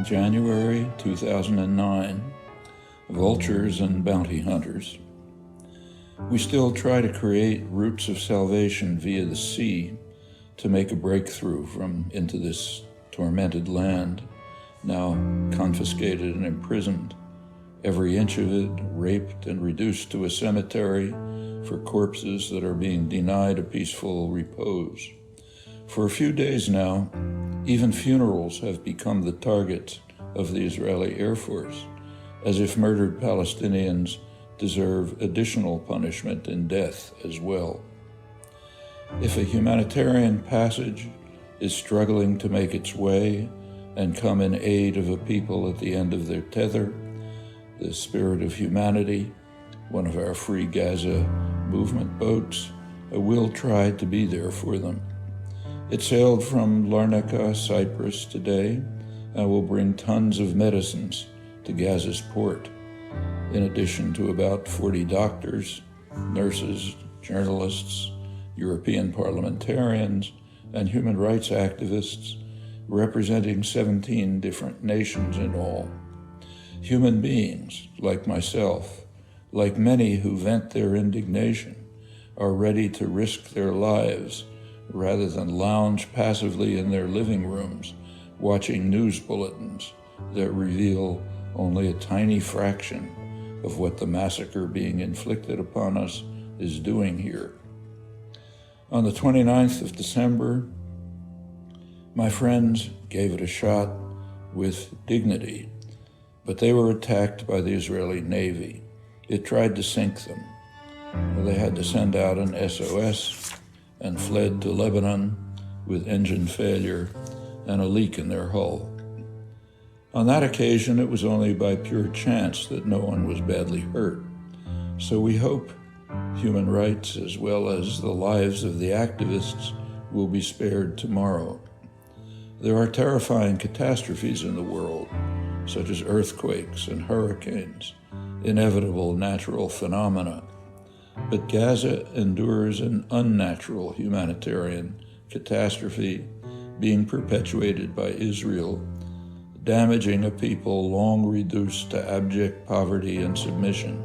in January 2009, Vultures and Bounty Hunters. We still try to create routes of salvation via the sea to make a breakthrough into this tormented land, now confiscated and imprisoned, every inch of it raped and reduced to a cemetery for corpses that are being denied a peaceful repose. For a few days now, even funerals have become the targets of the Israeli Air Force, as if murdered Palestinians deserve additional punishment in death as well. If a humanitarian passage is struggling to make its way and come in aid of a people at the end of their tether, the Spirit of Humanity, one of our Free Gaza movement boats, will try to be there for them. It sailed from Larnaca, Cyprus today, and will bring tons of medicines to Gaza's port, in addition to about 40 doctors, nurses, journalists, European parliamentarians, and human rights activists representing 17 different nations in all. Human beings, like myself, like many who vent their indignation, are ready to risk their lives rather than lounge passively in their living rooms watching news bulletins that reveal only a tiny fraction of what the massacre being inflicted upon us is doing here. On the 29th of December, my friends gave it a shot with dignity, but they were attacked by the Israeli Navy. It tried to sink them. They had to send out an SOS and fled to Lebanon with engine failure and a leak in their hull. On that occasion, it was only by pure chance that no one was badly hurt. So we hope human rights as well as the lives of the activists will be spared tomorrow. There are terrifying catastrophes in the world, such as earthquakes and hurricanes, inevitable natural phenomena. But Gaza endures an unnatural humanitarian catastrophe being perpetuated by Israel, damaging a people long reduced to abject poverty and submission.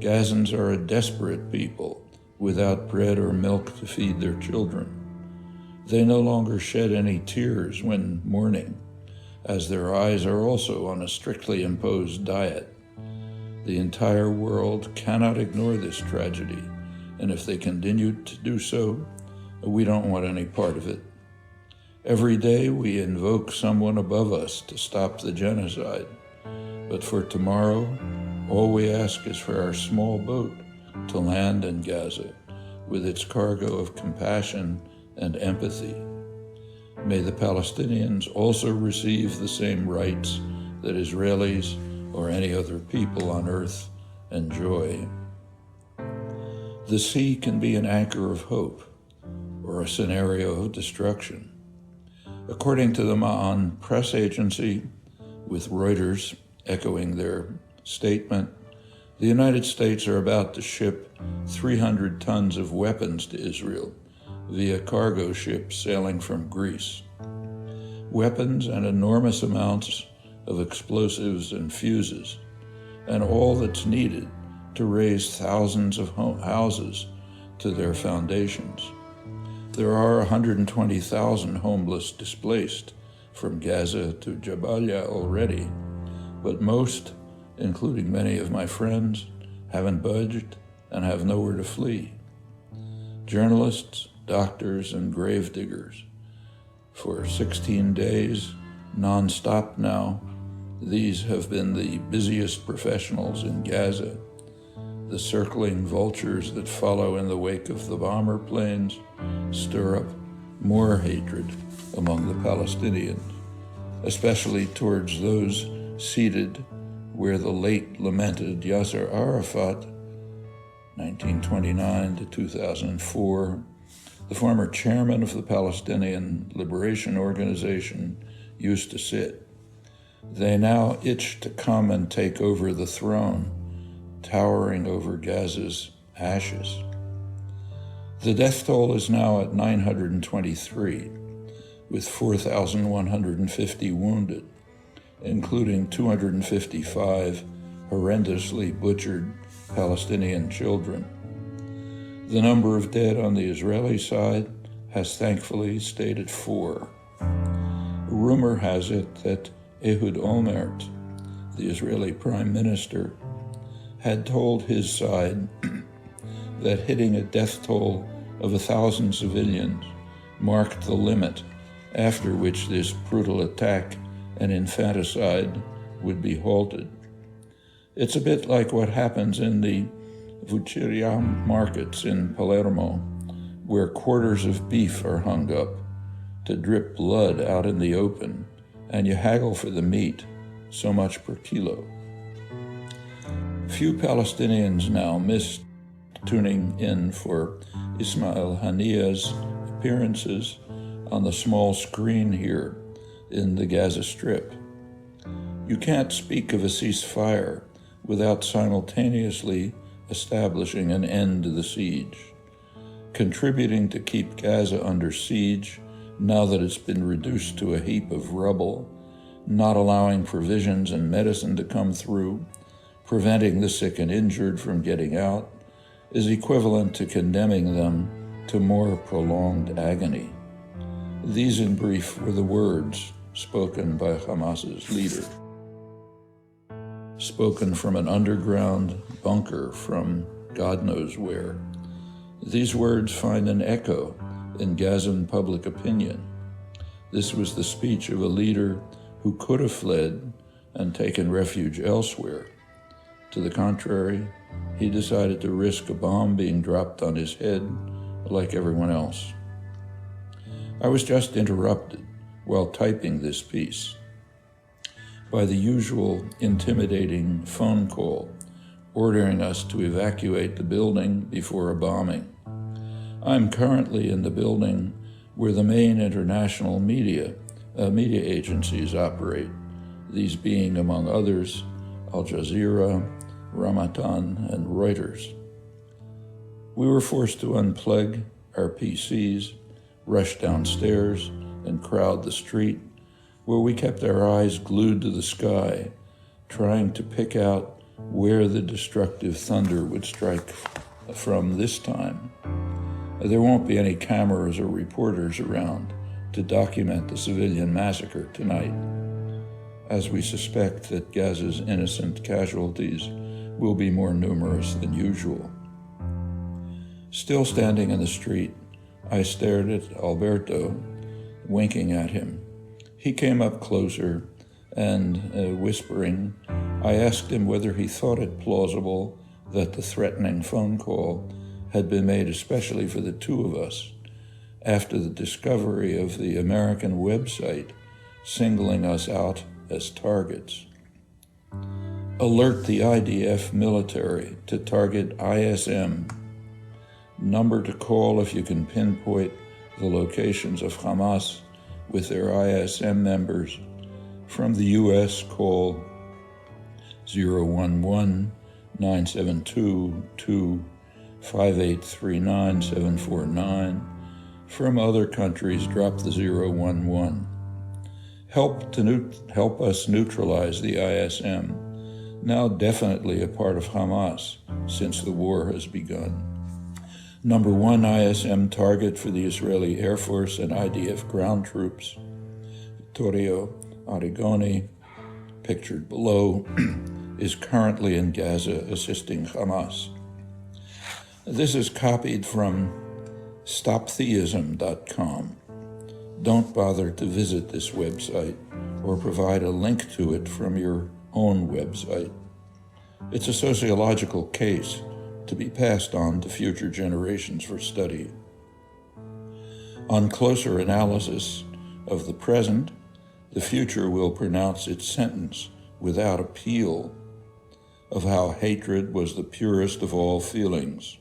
Gazans are a desperate people without bread or milk to feed their children. They no longer shed any tears when mourning, as their eyes are also on a strictly imposed diet. The entire world cannot ignore this tragedy, and if they continue to do so, we don't want any part of it. Every day we invoke someone above us to stop the genocide, but for tomorrow, all we ask is for our small boat to land in Gaza with its cargo of compassion and empathy. May the Palestinians also receive the same rights that Israelis or any other people on earth enjoy. The sea can be an anchor of hope or a scenario of destruction. According to the Ma'an press agency, with Reuters echoing their statement, the United States are about to ship 300 tons of weapons to Israel via cargo ships sailing from Greece. Weapons and enormous amounts of explosives and fuses, and all that's needed to raise thousands of houses to their foundations. There are 120,000 homeless displaced from Gaza to Jabalia already, but most, including many of my friends, haven't budged and have nowhere to flee. Journalists, doctors, and gravediggers. For 16 days, non-stop now, these have been the busiest professionals in Gaza, the circling vultures that follow in the wake of the bomber planes stir up more hatred among the Palestinians, especially towards those seated where the late lamented Yasser Arafat, 1929 to 2004, the former chairman of the Palestinian Liberation Organization, used to sit. They now itch to come and take over the throne, towering over Gaza's ashes. The death toll is now at 923, with 4,150 wounded, including 255 horrendously butchered Palestinian children. The number of dead on the Israeli side has thankfully stayed at 4. Rumor has it that Ehud Olmert, the Israeli prime minister, had told his side that hitting a death toll of 1,000 civilians marked the limit after which this brutal attack and infanticide would be halted. It's a bit like what happens in the Vucciria markets in Palermo, where quarters of beef are hung up to drip blood out in the open, and you haggle for the meat, so much per kilo. Few Palestinians now miss tuning in for Ismail Hania's appearances on the small screen here in the Gaza Strip. You can't speak of a ceasefire without simultaneously establishing an end to the siege, contributing to keep Gaza under siege now that it's been reduced to a heap of rubble, not allowing provisions and medicine to come through, preventing the sick and injured from getting out, is equivalent to condemning them to more prolonged agony. These, in brief, were the words spoken by Hamas's leader, spoken from an underground bunker from God knows where. These words find an echo in Gazan public opinion. This was the speech of a leader who could have fled and taken refuge elsewhere. To the contrary, he decided to risk a bomb being dropped on his head like everyone else. I was just interrupted while typing this piece by the usual intimidating phone call ordering us to evacuate the building before a bombing. I'm currently in the building where the main international media agencies operate, these being, among others, Al Jazeera, Ramatan, and Reuters. We were forced to unplug our PCs, rush downstairs, and crowd the street, where we kept our eyes glued to the sky, trying to pick out where the destructive thunder would strike from this time. There won't be any cameras or reporters around to document the civilian massacre tonight, as we suspect that Gaza's innocent casualties will be more numerous than usual. Still standing in the street, I stared at Alberto, winking at him. He came up closer and, whispering, I asked him whether he thought it plausible that the threatening phone call had been made especially for the two of us after the discovery of the American website singling us out as targets. Alert the IDF military to target ISM. Number to call if you can pinpoint the locations of Hamas with their ISM members. From the U.S., call 011-972-25839-749. From other countries, drop the 011. Help us neutralize the ISM, now definitely a part of Hamas since the war has begun. Number 1 ISM target for the Israeli Air Force and IDF ground troops, Vittorio Arrigoni, pictured below, is currently in Gaza assisting Hamas. This is copied from stoptheism.com. Don't bother to visit this website or provide a link to it from your own website. It's a sociological case to be passed on to future generations for study. On closer analysis of the present, the future will pronounce its sentence without appeal of how hatred was the purest of all feelings.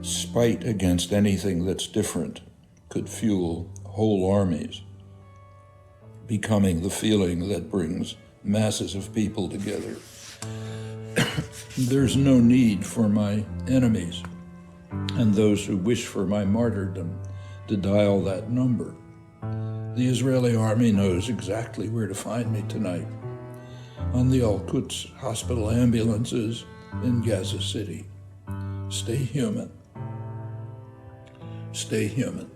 Spite against anything that's different could fuel whole armies, becoming the feeling that brings masses of people together. There's no need for my enemies and those who wish for my martyrdom to dial that number. The Israeli army knows exactly where to find me tonight, on the Al-Quds hospital ambulances in Gaza City. Stay human. Stay human.